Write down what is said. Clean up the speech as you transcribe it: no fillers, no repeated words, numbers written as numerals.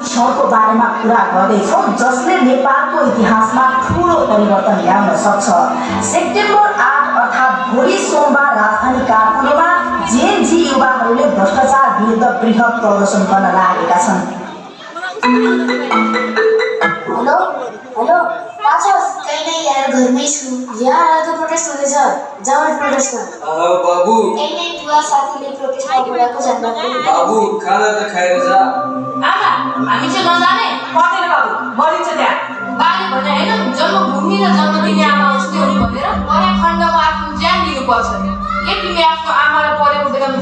क्षणको बारेमा कुरा गर्दैछौँ जसले नेपालको इतिहासमा ठूलो परिवर्तन ल्याउन सक्छ। सेप्टेम्बर 8 अर्थात् भोलि सोमबार राजधानी काठमाडौँमा जेएनजी युवाहरूले भ्रष्टाचार विरुद्ध बृहत प्रदर्शन गर्न लागेका छन्। हेलो हेलो कहीँ नहीं यार, घरमै छु यार। आज प्रोटेस्ट हुँदैछ, जाऊ प्रोटेस्टमा। बाबु यही बुवा साथीले प्रोटेस्टमा बोलाएको जानकारी। बाबु खाना त खाएर जा। आमा हामी चाहिँ नजाने पर्दैन बाबु, मरिन्छ त्यहाँ। बाले भने हैन जन्मभूमि र जन्म दिने आमा उस्तै हुनु भनेर उत्तराखण्डमा आफ्नो ज्यान दिनुपर्छ। के तिमी आफ्नो आमालाई पढेको बेलामा